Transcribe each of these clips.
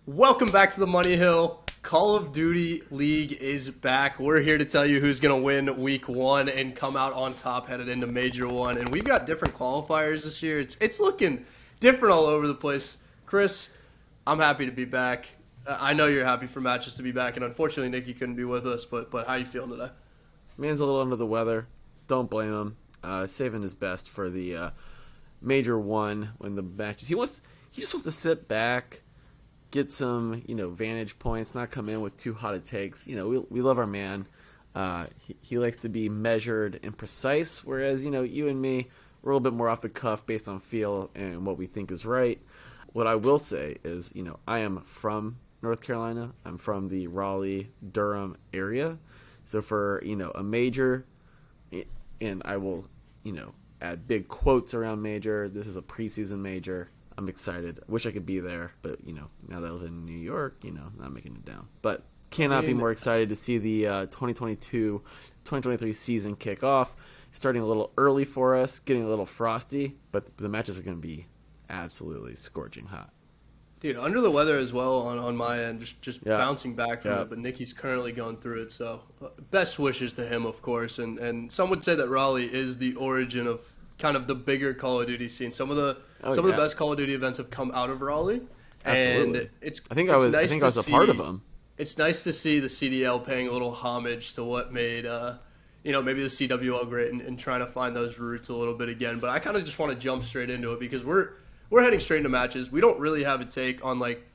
Welcome back to the Money Hill. Call of Duty League is back. We're here to tell you who's going to win week one and come out on top headed into Major 1. And we've got different qualifiers this year. It's looking different all over the place. Chris, I'm happy to be back. I know you're happy for matches to be back, and unfortunately Nikki couldn't be with us, but how you feeling today? Man's a little under the weather. Don't blame him. Saving his best for the Major 1 when the matches. He just wants to sit back, get some, vantage points, not come in with too hot of takes. We love our man. He likes to be measured and precise, whereas, you and me, we're a little bit more off the cuff based on feel and what we think is right. What I will say is, I am from North Carolina. I'm from the Raleigh-Durham area. So for, a major, and I will, add big quotes around major. This is a preseason major. I'm excited. I wish I could be there, but, now that I live in New York, not making it down. But cannot be more excited to see the 2022-2023 season kick off. Starting a little early for us, getting a little frosty, but the matches are going to be absolutely scorching hot. Dude, under the weather as well on my end, just bouncing back from it, but Nikki's currently going through it, so best wishes to him, of course, and some would say that Raleigh is the origin of kind of the bigger Call of Duty scene. Some of the best Call of Duty events have come out of Raleigh, absolutely. And I think I was a part of them. It's nice to see the CDL paying a little homage to what made maybe the CWL great and trying to find those roots a little bit again. But I kind of just want to jump straight into it because we're heading straight into matches. We don't really have a take on like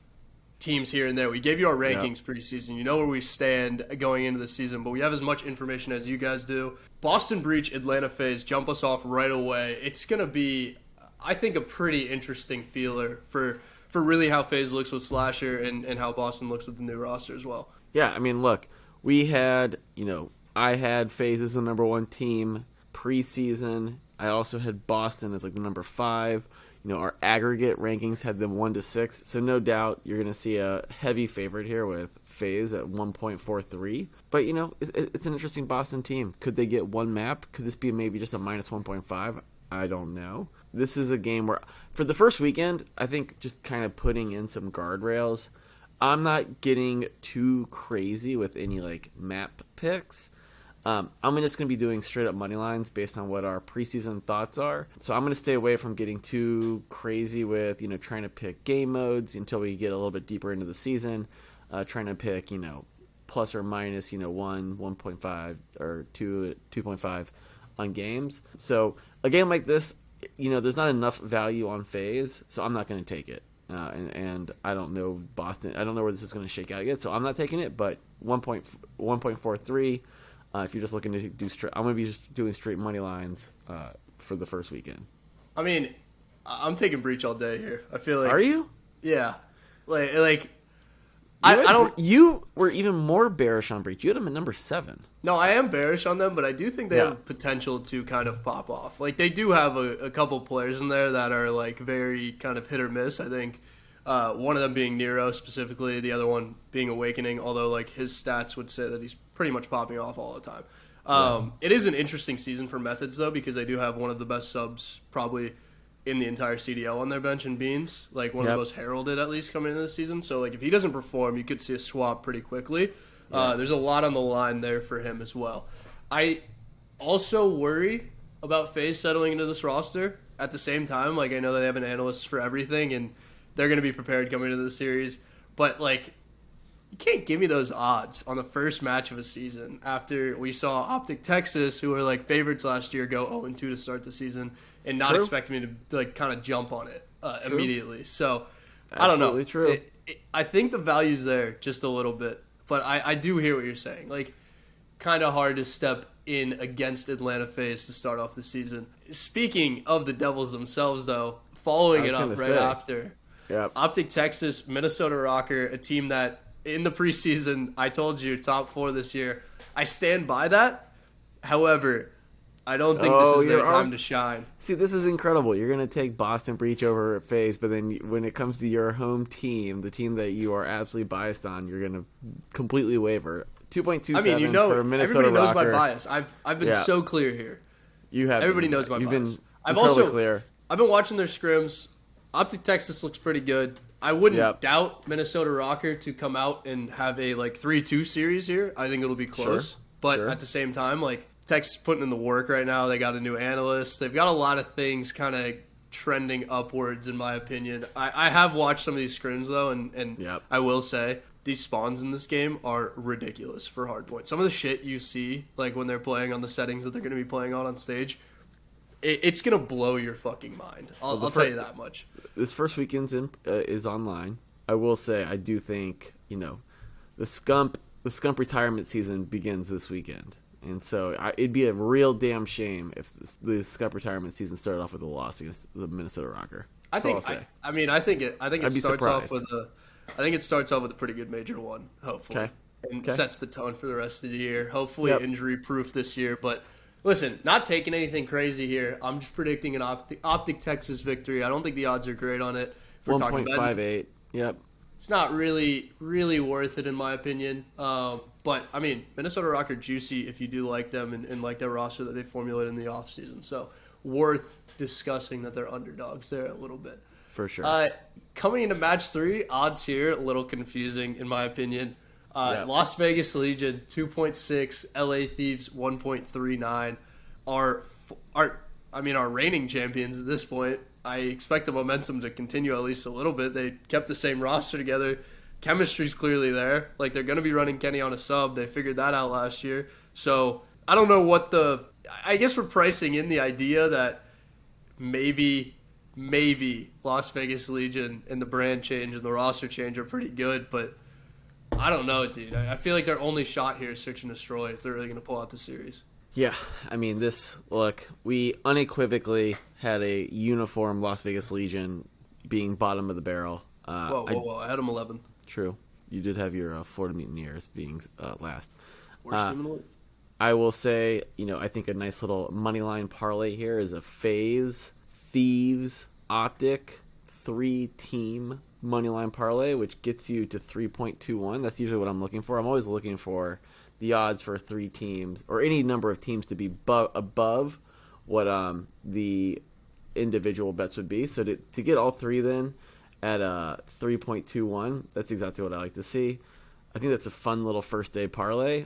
teams here and there. We gave you our rankings preseason. You know where we stand going into the season, but we have as much information as you guys do. Boston Breach, Atlanta Faze, jump us off right away. It's going to be, I think, a pretty interesting feeler for really how Faze looks with Slasher and how Boston looks with the new roster as well. Yeah, I mean, look, we had, I had Faze as the number 1 team preseason. I also had Boston as like the number 5. Our aggregate rankings had them 1 to 6, so no doubt you're going to see a heavy favorite here with Faze at 1.43. But, it's an interesting Boston team. Could they get one map? Could this be maybe just a minus 1.5? I don't know. This is a game where, for the first weekend, I think just kind of putting in some guardrails. I'm not getting too crazy with any, map picks. I'm just going to be doing straight-up money lines based on what our preseason thoughts are. So I'm going to stay away from getting too crazy with, trying to pick game modes until we get a little bit deeper into the season, trying to pick, plus or minus, 1, 1.5, or 2, 2.5 on games. So a game like this, there's not enough value on Faze, so I'm not going to take it. And I don't know Boston. I don't know where this is going to shake out yet, so I'm not taking it, but 1.43. If you're just looking to do straight, I'm going to be just doing straight money lines for the first weekend. I mean, I'm taking Breach all day here. I feel like. Are you? Yeah. I don't. You were even more bearish on Breach. You had them at number 7. No, I am bearish on them, but I do think they have potential to kind of pop off. Like, they do have a couple players in there that are, very kind of hit or miss. I think one of them being Nero specifically, the other one being Owakening, although, his stats would say that he's pretty much popping off all the time. It is an interesting season for Methodz, though, because they do have one of the best subs probably in the entire CDL on their bench in Beans, one of the most heralded, at least, coming into the season. So, if he doesn't perform, you could see a swap pretty quickly. There's a lot on the line there for him as well. I also worry about Faze settling into this roster at the same time. I know they have an analyst for everything, and they're going to be prepared coming into the series. But, you can't give me those odds on the first match of a season after we saw OpTic Texas, who were, favorites last year, go 0-2 to start the season, and not expect me to, kind of jump on it immediately. So, I don't know. True. I think the value's there just a little bit. But I do hear what you're saying. Kind of hard to step in against Atlanta Faze to start off the season. Speaking of the Devils themselves, though, following it up right after, OpTic Texas, Minnesota Rokkr, a team that in the preseason, I told you, top 4 this year. I stand by that. However, I don't think this is their time to shine. See, this is incredible. You're going to take Boston Breach over Faze, but then when it comes to your home team, the team that you are absolutely biased on, you're going to completely waver. 2.27 for Minnesota everybody knows Rokkr. my bias. I've been so clear here. You have. Everybody knows my You've bias. Been incredibly clear. I've been watching their scrims. OpTic Texas looks pretty good. I wouldn't doubt Minnesota Røkkr to come out and have a like 3-2 series here. I think it'll be close. But at the same time, like Texas putting in the work right now. They got a new analyst. They've got a lot of things kind of trending upwards, in my opinion. I have watched some of these scrims though, and I will say these spawns in this game are ridiculous for hardpoint. Some of the shit you see, like when they're playing on the settings that they're going to be playing on stage, it's going to blow your fucking mind. I'll tell you that much. This first weekend is online. I will say, I do think, the Scump retirement season begins this weekend. And so it'd be a real damn shame if the Scump retirement season started off with a loss against the Minnesota Røkkr. I think it starts off with it starts off with a pretty good major one, hopefully. Okay. And sets the tone for the rest of the year. Hopefully injury proof this year, but listen, not taking anything crazy here. I'm just predicting an OpTic Texas victory. I don't think the odds are great on it. 1.58. Yep. It's not really, really worth it in my opinion. But, I mean, Minnesota Røkkr juicy if you do like them and like their roster that they formulated in the offseason. So, worth discussing that they're underdogs there a little bit. For sure. Coming into match 3, odds here, a little confusing in my opinion. Las Vegas Legion, 2.6. LA Thieves, 1.39. Our reigning champions at this point. I expect the momentum to continue at least a little bit. They kept the same roster together. Chemistry's clearly there. Like, they're going to be running Kenny on a sub. They figured that out last year. So, I don't know what I guess we're pricing in the idea that maybe Las Vegas Legion and the brand change and the roster change are pretty good, but I don't know, dude. I feel like their only shot here is search and destroy if they're really going to pull out the series. Yeah, I mean, we unequivocally had a uniform Las Vegas Legion being bottom of the barrel. Whoa. I had them 11th. True. You did have your Florida Mutineers being last. Worst team in the league. I will say, I think a nice little money line parlay here is a Faze, Thieves, OpTic, 3-team money line parlay, which gets you to 3.21. That's usually what I'm looking for. I'm always looking for the odds for 3 teams or any number of teams to be above what the individual bets would be. So to get all 3 then at 3.21, that's exactly what I like to see. I think that's a fun little first day parlay.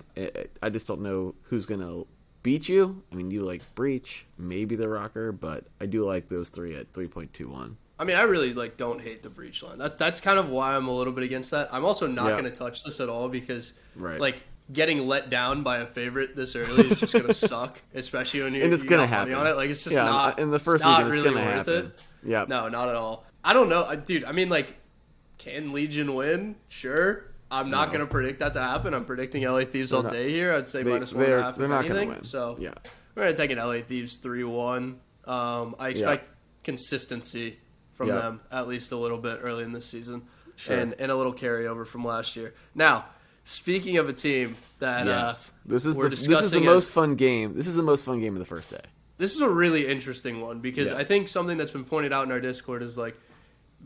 I just don't know who's going to beat you. I mean, you like Breach, maybe the Røkkr, but I do like those 3 at 3.21. I mean, I really don't hate the Breach line. That's kind of why I'm a little bit against that. I'm also not going to touch this at all because getting let down by a favorite this early is just going to suck, especially when and it's going to happen on it. Like, it's just not in the first weekend. It's really going to happen. It. Yeah, no, not at all. I don't know, dude. I mean, can Legion win? Sure. I'm not going to predict that to happen. I'm predicting LA Thieves all day here. I'd say -1.5 they're not going to win. So we're going to take an LA Thieves 3-1. I expect consistency from them at least a little bit early in this season, and a little carryover from last year. Now, speaking of a team that this is the most fun game. This is the most fun game of the first day. This is a really interesting one because I think something that's been pointed out in our Discord is a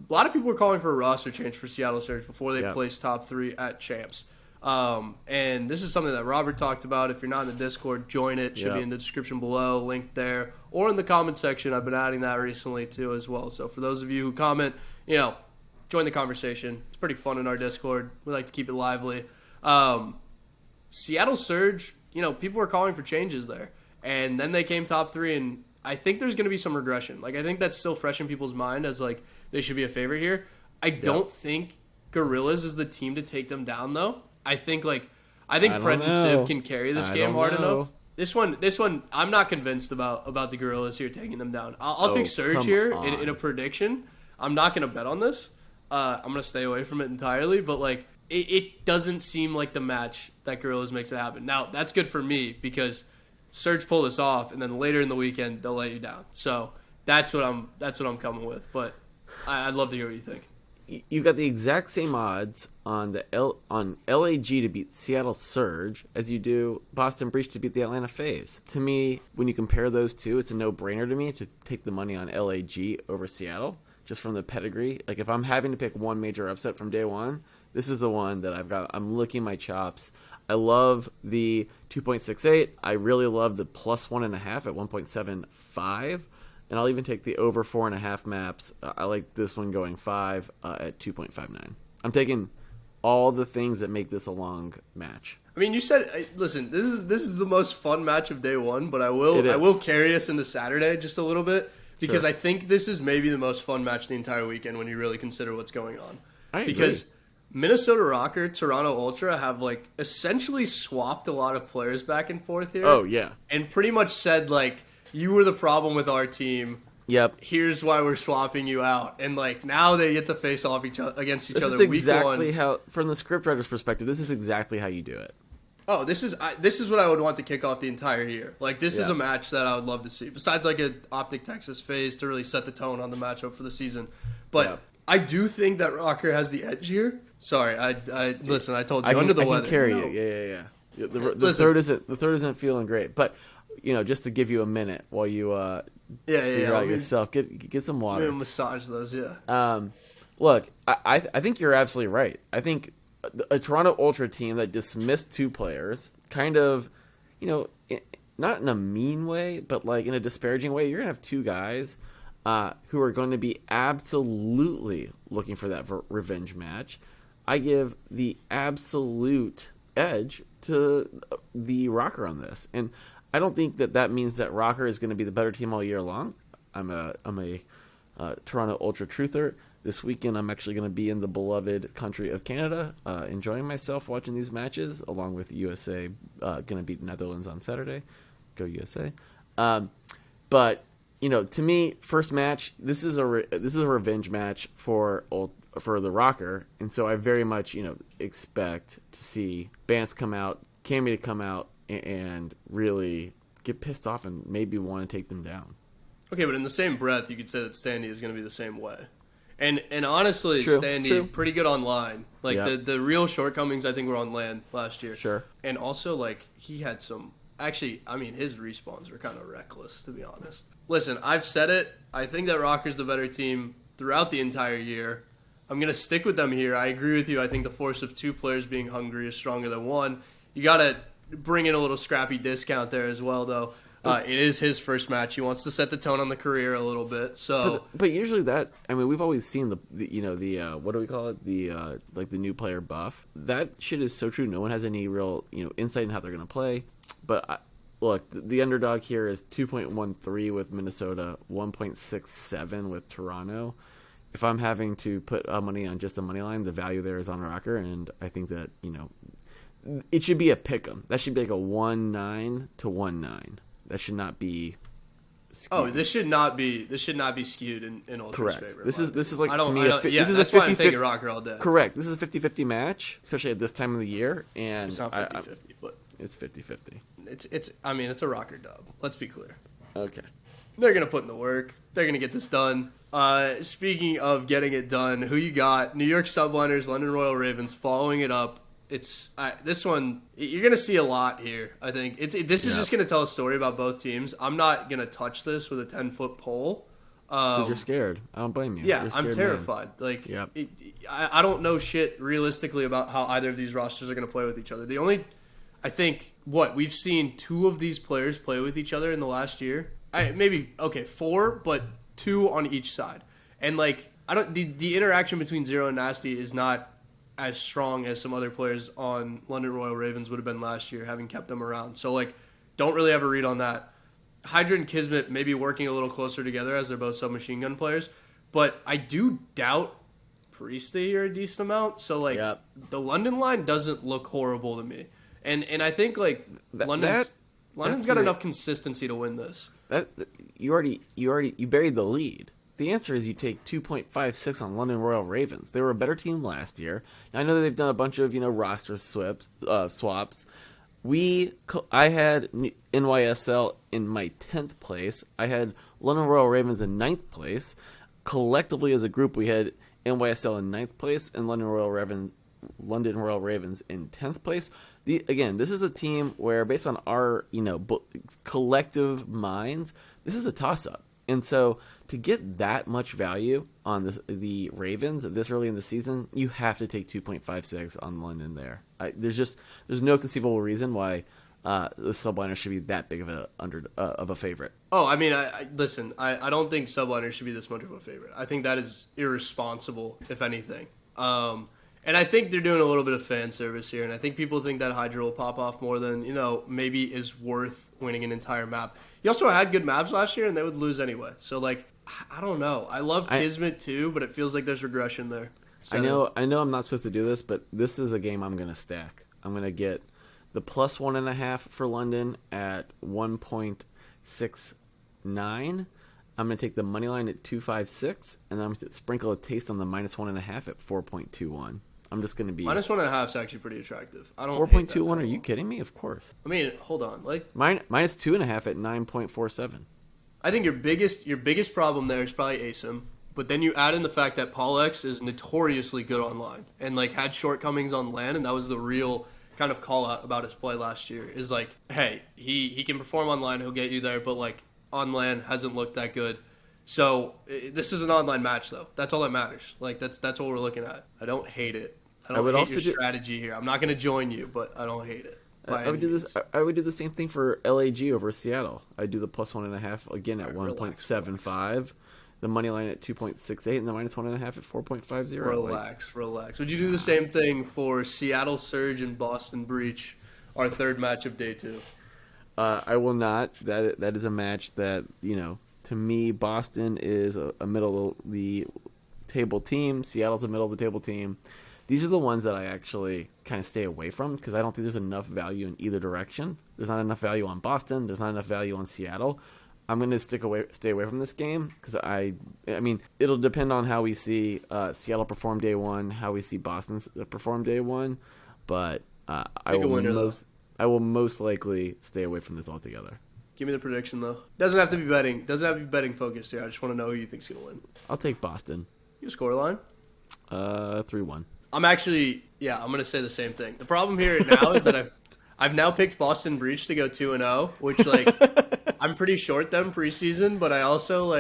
lot of people are calling for a roster change for Seattle Surge before they place top 3 at champs. And this is something that Robert talked about. If you're not in the Discord, join it. Should be in the description below, link there, or in the comment section. I've been adding that recently too as well. So for those of you who comment, join the conversation. It's pretty fun in our Discord. We like to keep it lively. Seattle Surge, people were calling for changes there. And then they came top 3, and I think there's going to be some regression. I think that's still fresh in people's mind as, they should be a favorite here. I don't think Gorillas is the team to take them down, though. I think Pred and Simp can carry this game hard enough. This one, I'm not convinced about the Gorillas here taking them down. I'll take Surge here in a prediction. I'm not going to bet on this. I'm going to stay away from it entirely, but, it doesn't seem like the match that Gorillas makes it happen. Now, that's good for me because Surge pull this off, and then later in the weekend they'll let you down. So that's what I'm coming with. But I'd love to hear what you think. You've got the exact same odds on LAG to beat Seattle Surge as you do Boston Breach to beat the Atlanta Faze. To me, when you compare those two, it's a no-brainer to me to take the money on LAG over Seattle, just from the pedigree. If I'm having to pick one major upset from day one, this is the one that I've got. I'm licking my chops. I love the 2.68. I really love the +1.5 at 1.75. And I'll even take the over 4.5 maps. I like this one going 5 at 2.59. I'm taking all the things that make this a long match. I mean, you said, listen, this is the most fun match of day one, but I will carry us into Saturday just a little bit because I think this is maybe the most fun match the entire weekend when you really consider what's going on. I agree. Because Minnesota Rokkr, Toronto Ultra have like essentially swapped a lot of players back and forth here. Oh yeah, and pretty much said like, you were the problem with our team. Yep. Here's why we're swapping you out, and like now they get to face off against each other. This is exactly week 1. how, from the scriptwriter's perspective, this is exactly how you do it. Oh, this is what I would want to kick off the entire year. Like this is a match that I would love to see. Besides like an OpTic Texas Faze to really set the tone on the matchup for the season, but I do think that Rokkr has the edge here. Sorry, I listen. I told you under the weather. I can carry you. Yeah. The third isn't feeling great, but just to give you a minute while you figure out yourself, get some water. Maybe massage those, yeah. Look, I think you're absolutely right. I think a Toronto Ultra team that dismissed 2 players, kind of, not in a mean way, but like in a disparaging way, you're gonna have 2 guys who are going to be absolutely looking for that revenge match. I give the absolute edge to the Rokkr on this, and I don't think that means that Rokkr is going to be the better team all year long. I'm a Toronto Ultra truther. This weekend, I'm actually going to be in the beloved country of Canada, enjoying myself watching these matches, along with USA going to beat Netherlands on Saturday. Go USA! But to me, first match, this is a revenge match for the Rokkr, and so I very much expect to see Bance come out, Cammy to come out, and really get pissed off and maybe want to take them down. Okay, but in the same breath, you could say that Standy is going to be the same way. And honestly, True. Standy, pretty good online. Like, the real shortcomings, I think, were on LAN last year. Sure. And also, like, he had some... Actually, I mean, his respawns were kind of reckless, to be honest. Listen, I've said it. I think that Rokkr's the better team throughout the entire year. I'm going to stick with them here. I agree with you. I think the force of 2 players being hungry is stronger than 1. You got to bring in a little Scrappy discount there as well, though. It is his first match. He wants to set the tone on the career a little bit. So, but usually that, I mean, we've always seen the what do we call it? The like the new player buff. That shit is so true. No one has any real insight in how they're gonna play. But look, the underdog here is 2.13 with Minnesota, 1.67 with Toronto. If I'm having to put money on just a money line, the value there is on Røkkr, and I think that it should be a pick'em. That should be like a 1-9 to 1-9. That should not be skewed. Oh, this should not be skewed in Ultra's favor. This is like, to me, this is a 50-50 Røkkr all day. Correct. This is a 50-50 match, especially at this time of the year, and it's not 50-50, but it's 50-50. It's I mean, it's a Røkkr dub. Let's be clear. Okay. They're gonna put in the work. They're gonna get this done. Speaking of getting it done, who you got? New York Subliners, London Royal Ravens, following it up. It's this one. You're gonna see a lot here. I think this is just gonna tell a story about both teams. I'm not gonna touch this with a 10-foot pole. Because you're scared. I don't blame you. Yeah, I'm terrified. Man. Like, I don't know shit realistically about how either of these rosters are gonna play with each other. The only, I think, we've seen 2 of these players play with each other in the last year. Maybe 4, but 2 on each side. And like, the interaction between Zero and Nastie is not as strong as some other players on London Royal Ravens would have been last year, having kept them around. So, like, don't really have a read on that. HyDra and KiSMET may be working a little closer together as they're both submachine gun players, but I do doubt Priestahh here a decent amount. So, like, the London line doesn't look horrible to me. And I think, like, London's got enough consistency to win this. You buried the lead. The answer is you take 2.56 on London Royal Ravens. They were a better team last year. Now, I know that they've done a bunch of roster swaps. I had NYSL in my 10th place. I had London Royal Ravens in 9th place. Collectively as a group, we had NYSL in 9th place and London Royal Ravens in 10th place. Again, this is a team where, based on our collective minds, this is a toss-up. And so, to get that much value on the Ravens this early in the season, you have to take 2.56 on London there. There's no conceivable reason why the Subliners should be that big of a favorite. Oh, I mean, listen, I don't think Subliners should be this much of a favorite. I think that is irresponsible, if anything. And I think they're doing a little bit of fan service here, and I think people think that HyDra will pop off more than, maybe is worth winning an entire map. He also had good maps last year, and they would lose anyway. So, I don't know. I love KiSMET too, but it feels like there's regression there. I know I'm not supposed to do this, but this is a game I'm going to stack. I'm going to get the plus 1.5 for London at 1.69. I'm going to take the money line at 2.56, and then I'm going to sprinkle a taste on the minus 1.5 at 4.21. I'm just going to be minus 1.5 is actually pretty attractive. I don't 4.21. Are you kidding me? Of course. I mean, hold on. Minus 2.5 at 9.47. I think your biggest problem there is probably ASIM. But then you add in the fact that PaulEhx is notoriously good online and had shortcomings on LAN, and that was the real kind of call out about his play last year. Is hey, he can perform online, he'll get you there, but on LAN hasn't looked that good. So this is an online match though. That's all that matters. That's what we're looking at. I don't hate it. I don't hate your strategy here. I'm not going to join you, but I don't hate it. I would do this. I would do the same thing for LAG over Seattle. I'd do the plus 1.5 again at 1.75. The money line at 2.68 and the minus 1.5 at 4.50. Relax. Would you do the same thing for Seattle Surge and Boston Breach, our third match of day 2? I will not. That is a match that, to me, Boston is a middle of the table team. Seattle's a middle of the table team. These are the ones that I actually kind of stay away from because I don't think there's enough value in either direction. There's not enough value on Boston. There's not enough value on Seattle. I'm going to stay away from this game because I mean, it'll depend on how we see Seattle perform day 1, how we see Boston perform day 1, but I will most likely stay away from this altogether. Give me the prediction though. Doesn't have to be betting. Doesn't have to be betting focused here. I just want to know who you think's going to win. I'll take Boston. Your scoreline? 3-1. I'm going to say the same thing. The problem here now is that I've now picked Boston Breach to go 2-0, which I'm pretty short them preseason, but I also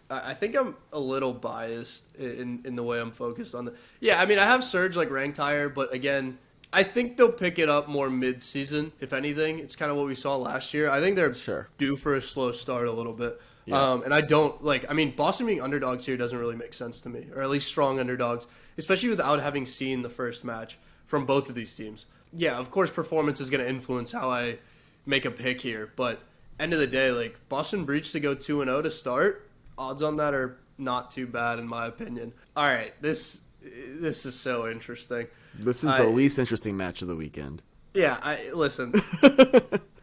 I think I'm a little biased in the way I'm focused on the. Yeah, I mean I have Surge ranked higher, but again, I think they'll pick it up more mid-season. If anything, it's kind of what we saw last year. I think they're due for a slow start a little bit. Yeah. And I don't I mean, Boston being underdogs here doesn't really make sense to me, or at least strong underdogs, especially without having seen the first match from both of these teams. Yeah, of course, performance is going to influence how I make a pick here, but end of the day, Boston Breach to go 2-0 to start, odds on that are not too bad in my opinion. All right, this is so interesting. This is the least interesting match of the weekend. Yeah, listen.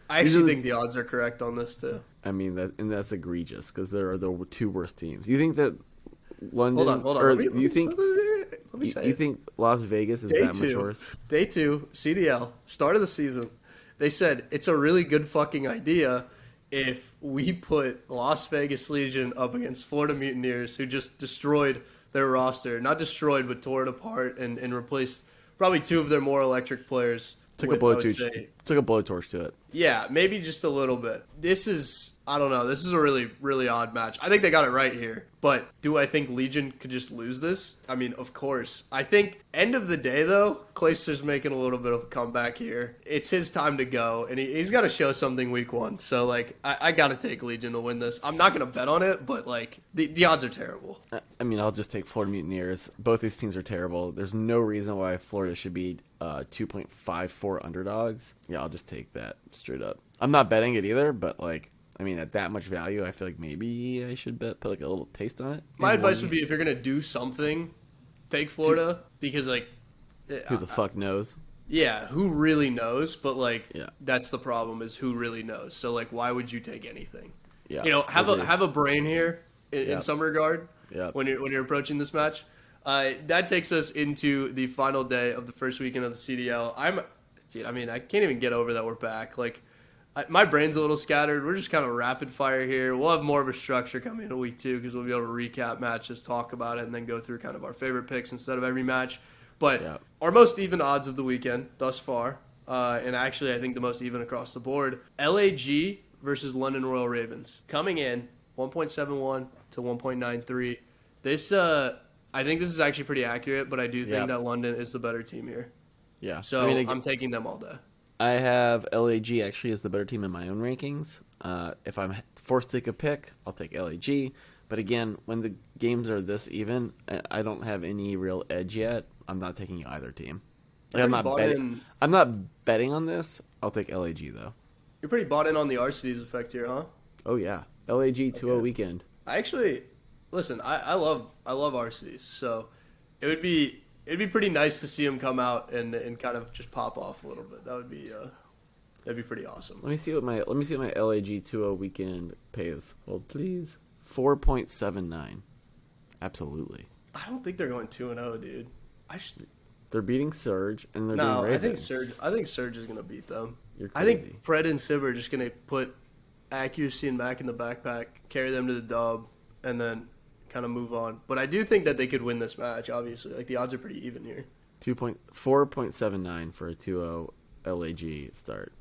I actually think the odds are correct on this too. I mean that's egregious because there are the 2 worst teams. You think that London? Hold on. Or let me say you think Las Vegas is that much worse? Day 2, CDL, start of the season. They said it's a really good fucking idea if we put Las Vegas Legion up against Florida Mutineers, who just destroyed their roster. Not destroyed, but tore it apart and replaced probably 2 of their more electric players. Took a blowtorch to it. Yeah, maybe just a little bit. I don't know. This is a really, really odd match. I think they got it right here. But do I think Legion could just lose this? I mean, of course. I think, end of the day, though, Clayster's making a little bit of a comeback here. It's his time to go, and he's got to show something week 1. So, I got to take Legion to win this. I'm not going to bet on it, but, the odds are terrible. I mean, I'll just take Florida Mutineers. Both these teams are terrible. There's no reason why Florida should be 2.54 underdogs. Yeah, I'll just take that straight up. I'm not betting it either, but, I mean, at that much value, I feel like maybe I should put a little taste on it. My advice would be if you're going to do something, take Florida because, who the fuck knows? Yeah, who really knows? But, that's the problem is who really knows. So, why would you take anything? Yeah. Have a brain here in some regard when you're approaching this match. That takes us into the final day of the first weekend of the CDL. I can't even get over that we're back. My brain's a little scattered. We're just kind of rapid fire here. We'll have more of a structure coming in week 2 because we'll be able to recap matches, talk about it, and then go through kind of our favorite picks instead of every match. But our most even odds of the weekend thus far, and actually I think the most even across the board, LAG versus London Royal Ravens. Coming in 1.71 to 1.93. This, I think this is actually pretty accurate, but I do think that London is the better team here. Yeah. So I'm taking them all day. I have LAG actually as the better team in my own rankings. If I'm forced to take a pick, I'll take LAG. But again, when the games are this even, I don't have any real edge yet. I'm not taking either team. Like, I'm not betting on this. I'll take LAG though. You're pretty bought in on the RCD's effect here, huh? Oh yeah, LAG 2-0 weekend. I actually listen. I love RCD's, so it'd be pretty nice to see him come out and kind of just pop off a little bit. That'd be pretty awesome. Let me see what my LAG 2-0 weekend pays. Hold please. 4.79. Absolutely. I don't think they're going 2-0, dude. They're beating Surge and they're beating Ravens. I think Surge is gonna beat them. You're crazy. I think Fred and Sib are just gonna put accuracy and Mack in the backpack, carry them to the dub, and then kind of move on. But I do think that they could win this match. Obviously, like the odds are pretty even here. 4.79 for a 2-0 LAG start.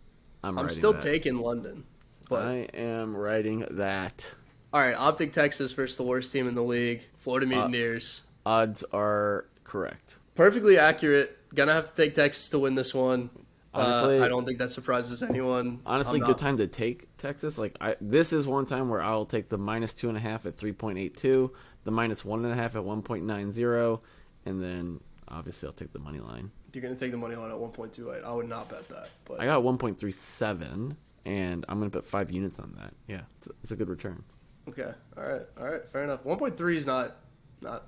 I'm still taking London. But I am writing that. All right, OpTic Texas versus the worst team in the league, Florida Mutineers. Odds are correct. Perfectly accurate. Gonna have to take Texas to win this one. Honestly, I don't think that surprises anyone. Honestly, good time to take Texas. This is one time where I'll take the -2.5 at 3.82, the -1.5 at 1.90, and then obviously I'll take the money line. You're gonna take the money line at 1.28. I would not bet that. But I got 1.37, and I'm gonna put 5 units on that. Yeah, it's a good return. Okay. All right. Fair enough. 1.3 is not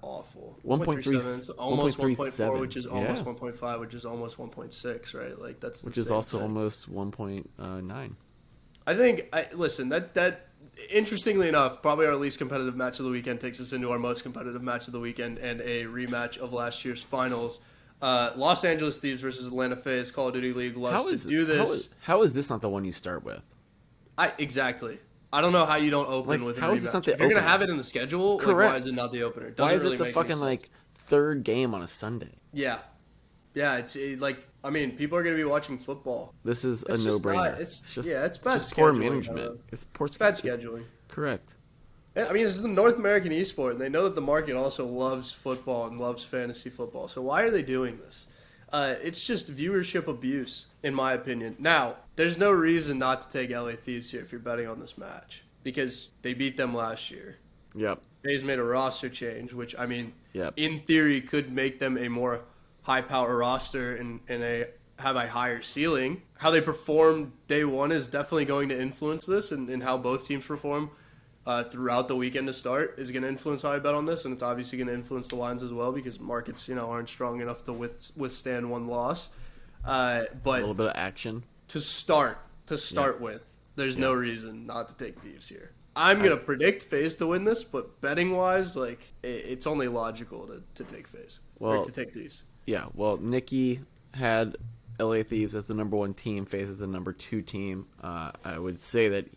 awful. 1.3 is almost 1.4, which is almost yeah. 1.5, which is almost 1.6, right? Like that's which is also almost 1.9. I think. Listen. That interestingly enough, probably our least competitive match of the weekend takes us into our most competitive match of the weekend and a rematch of last year's finals. Los Angeles Thieves versus Atlanta Faze. Call of Duty League loves to do this. How is this not the one you start with? Exactly. I don't know how you don't open with a how rematch. is this not the If you're opener? gonna have it in the schedule, Correct. like, why is it not the opener? Why is really it the make fucking any sense. third game on a Sunday? Yeah. It's people are gonna be watching football. This is a no-brainer. It's bad it's just poor scheduling, management. It's poor bad scheduling. Correct. Yeah, I mean, this is the North American esport, and they know that the market also loves football and loves fantasy football. So why are they doing this? It's just viewership abuse, in my opinion. Now, there's no reason not to take LA Thieves here if you're betting on this match, because they beat them last year. Yep. Faze made a roster change, which, I mean, Yep. in theory could make them a more high-power roster and have a higher ceiling. How they perform day one is definitely going to influence this, and how both teams perform throughout the weekend to start is going to influence how I bet on this, and it's obviously going to influence the lines as well because markets, aren't strong enough to withstand one loss. But a little bit of action to start with, there's no reason not to take Thieves here. I'm going to predict Faze to win this, but betting-wise, it's only logical to take Faze. Or to take Thieves. Yeah, well, Nikki had LA Thieves as the number 1 team, Faze as the number 2 team. I would say that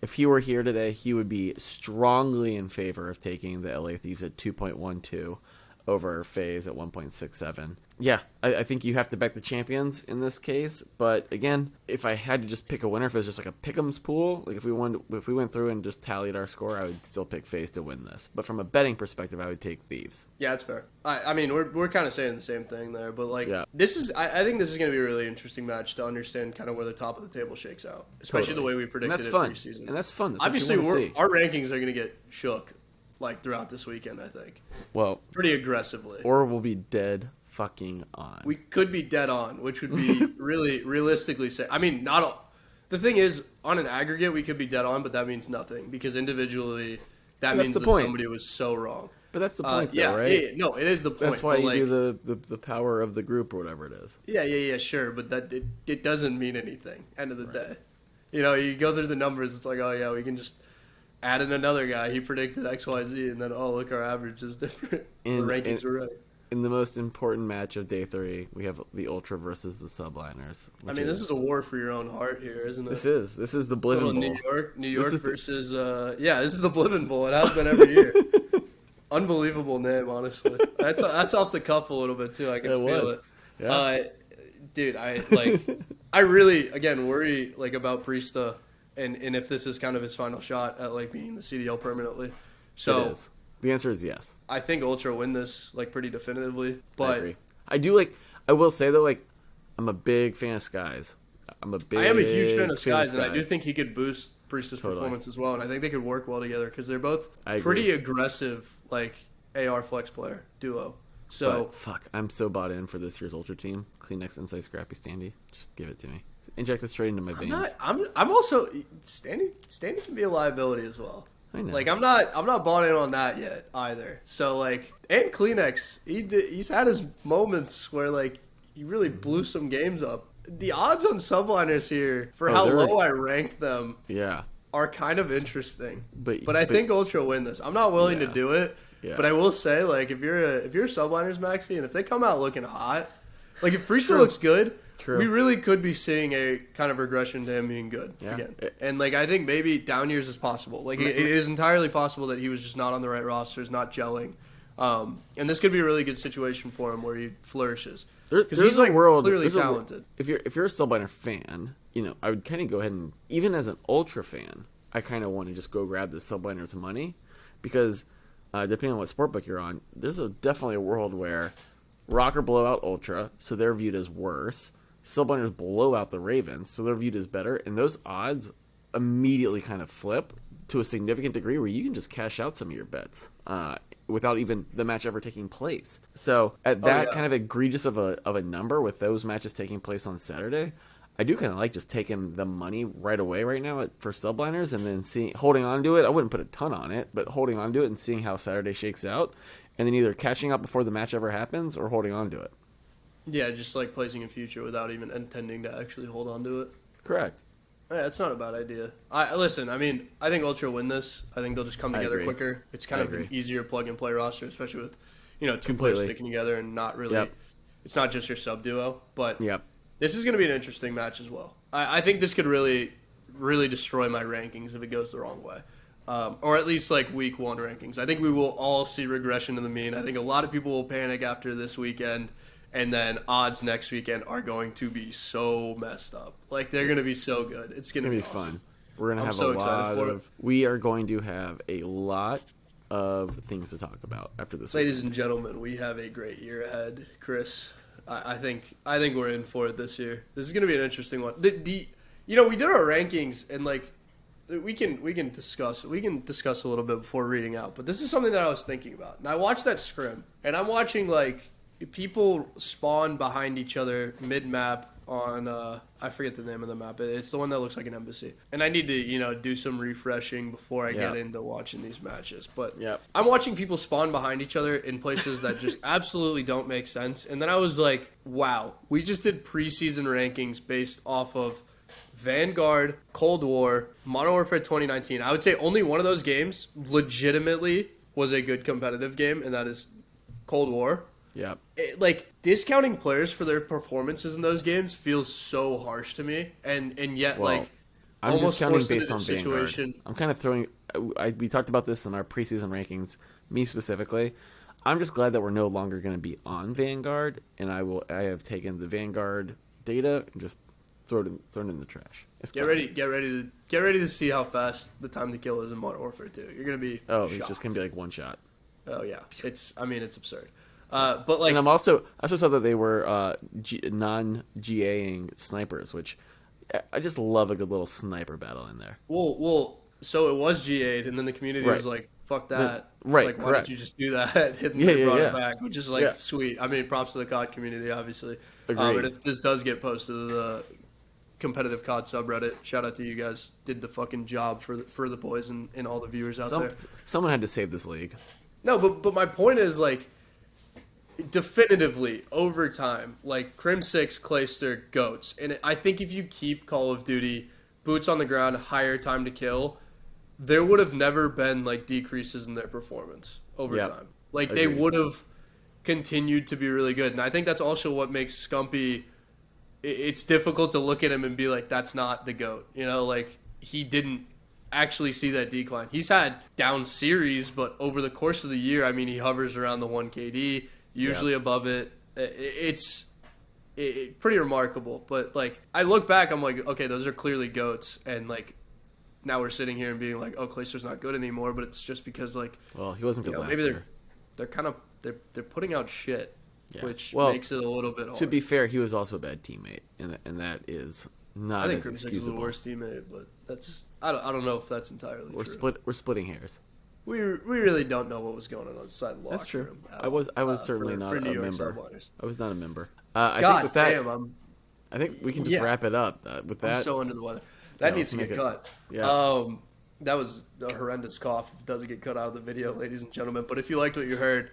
if he were here today, he would be strongly in favor of taking the LA Thieves at 2.12 over Faze at 1.67. Yeah, I think you have to back the champions in this case. But again, if I had to just pick a winner, if it was just like a pick'ems pool, like if we went through and just tallied our score, I would still pick Faze to win this. But from a betting perspective, I would take Thieves. Yeah, that's fair. I mean, we're kind of saying the same thing there, but this is I think this is going to be a really interesting match to understand kind of where the top of the table shakes out, especially the way we predicted it preseason. And that's fun. That's obviously our rankings are going to get shook throughout this weekend. I think. Well, pretty aggressively, or we'll be dead fucking on. We could be dead on, which would be really realistically say. I mean, not all. The thing is, on an aggregate, we could be dead on, but that means nothing because individually, that means that somebody was so wrong. But that's the point, though, right? Yeah, no, it is the point. That's why you do the power of the group or whatever it is. Yeah, sure, but that it doesn't mean anything. End of the day, you go through the numbers. It's like, oh yeah, we can just add in another guy. He predicted X, Y, Z, and then look, our average is different. The rankings are right. In the most important match of day 3, we have the Ultra versus the Subliners. I mean, this is a war for your own heart here, isn't it? This is the Bliven Bowl. New York versus this is the Bliven Bowl. It has been every year. Unbelievable name, honestly. That's off the cuff a little bit too. I can feel it. Yeah. Dude, I really worry about Priestahh and if this is kind of his final shot at being the CDL permanently. So. It is. The answer is yes. I think Ultra win this pretty definitively. But I agree. I will say though, I'm a big fan of Skyz. big. I am a huge fan of fan Skyz, and I do think he could boost Priestahh's performance as well. And I think they could work well together because they're both pretty aggressive, like AR flex player duo. So but, fuck, I'm so bought in for this year's Ultra team. Kleenex Insight Scrappy Standy. Just give it to me. Inject it straight into my veins. I'm also Standy can be a liability as well. I know. Like I'm not bought in on that yet either. So like, and Kleenex, he's had his moments where like he really blew some games up. The odds on Subliners here for how low I ranked them, are kind of interesting. But I think Ultra win this. I'm not willing to do it, but I will say like if you're a Subliners Maxi, and if they come out looking hot, like if Priestahh looks good. True. We really could be seeing a kind of regression to him being good again. And, like, I think maybe down years is possible. Like, it is entirely possible that he was just not on the right rosters, not gelling. And this could be a really good situation for him where he flourishes. Because he's, like, clearly talented. If you're a Subliner fan, you know, I would kind of go ahead and, even as an Ultra fan, I kind of want to just go grab the Subliner's money. Because, depending on what sportbook you're on, there's definitely a world where Rokkr blow out Ultra, so they're viewed as worse. Subliners blow out the Ravens, so they're viewed as better, and those odds immediately kind of flip to a significant degree where you can just cash out some of your bets without even the match ever taking place. So at that kind of egregious of a number with those matches taking place on Saturday, I do kind of like just taking the money right away right now for Subliners and then holding on to it. I wouldn't put a ton on it, but holding on to it and seeing how Saturday shakes out, and then either catching up before the match ever happens or holding on to it. Yeah, just like placing a future without even intending to actually hold on to it. Correct. Yeah, that's not a bad idea. Listen, I mean, I think Ultra win this. I think they'll just come together quicker. It's kind of an easier plug-and-play roster, especially with, two players sticking together and not really it's not just your sub duo. But this is going to be an interesting match as well. I think this could really, really destroy my rankings if it goes the wrong way. Or at least like week 1 rankings. I think we will all see regression to the mean. I think a lot of people will panic after this weekend. And then odds next weekend are going to be so messed up. Like, they're going to be so good. It's going to be awesome. Fun. We're going to have a lot of... We are going to have a lot of things to talk about after this Ladies and gentlemen, we have a great year ahead. Chris, I think we're in for it this year. This is going to be an interesting one. We did our rankings, and, like, we can discuss a little bit before reading out. But this is something that I was thinking about. And I watched that scrim, and I'm watching, like... People spawn behind each other mid-map on, I forget the name of the map. It's the one that looks like an embassy. And I need to, do some refreshing before I get into watching these matches. But I'm watching people spawn behind each other in places that just absolutely don't make sense. And then I was like, wow, we just did preseason rankings based off of Vanguard, Cold War, Modern Warfare 2019. I would say only one of those games legitimately was a good competitive game, and that is Cold War. Yeah. Like, discounting players for their performances in those games feels so harsh to me. And yet, I'm almost discounting forced based into on a situation. Vanguard. I'm kind of throwing... we talked about this in our preseason rankings, me specifically. I'm just glad that we're no longer going to be on Vanguard, and I have taken the Vanguard data and just thrown it in the trash. Get ready to see how fast the time to kill is in Modern Warfare 2. You're going to be shocked. It's just going to be like one shot. Oh, yeah. It's absurd. But like, and I also saw that they were non-GAing snipers, which I just love a good little sniper battle in there. Well, so it was GA'd, and then the community was like, "Fuck that!" Like, correct. Why did you just do that? And they brought it back, which is like sweet. I mean, props to the COD community, obviously. But if this does get posted to the competitive COD subreddit, shout out to you guys. Did the fucking job for the boys and all the viewers out there. Someone had to save this league. No, but my point is like. Definitively, over time, like Crim 6, Clayster, GOATs. And I think if you keep Call of Duty, boots on the ground, higher time to kill, there would have never been like decreases in their performance over time. Like they would have continued to be really good. And I think that's also what makes Scumpy, it's difficult to look at him and be like, that's not the GOAT. Like he didn't actually see that decline. He's had down series, but over the course of the year, I mean, he hovers around the 1 KD. Usually above it. It's pretty remarkable. But, like, I look back, I'm like, okay, those are clearly GOATs. And, like, now we're sitting here and being like, oh, Clayster's not good anymore. But it's just because, like... Well, he wasn't good last maybe year. They're kind of... They're putting out shit, which makes it a little bit hard. To be fair, he was also a bad teammate. And that is not I think as Cryptic is the excusable. worst teammate, but that's I don't know if that's entirely true. We're splitting hairs. We really don't know what was going on the side of the That's locker true. room. I was certainly not for a New York member. Subliners. I was not a member. I God think with that, damn, I think we can just wrap it up. With that, I'm so under the weather. That needs to get cut. Yeah. That was a horrendous cough. It doesn't get cut out of the video, ladies and gentlemen. But if you liked what you heard,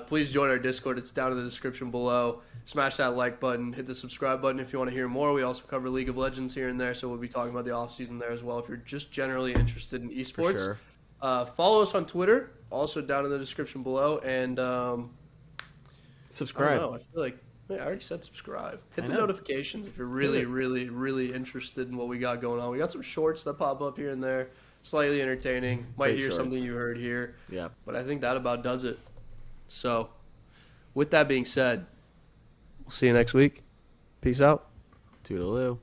please join our Discord. It's down in the description below. Smash that like button. Hit the subscribe button if you want to hear more. We also cover League of Legends here and there, so we'll be talking about the offseason there as well if you're just generally interested in esports. For sure. Follow us on Twitter, also down in the description below. And subscribe. I don't know. I feel like I already said subscribe. Hit the notifications if you're really, really, really interested in what we got going on. We got some shorts that pop up here and there. Slightly entertaining. Might Great hear shorts. something you heard here. Yeah. But I think that about does it. So, with that being said, we'll see you next week. Peace out. Toodaloo.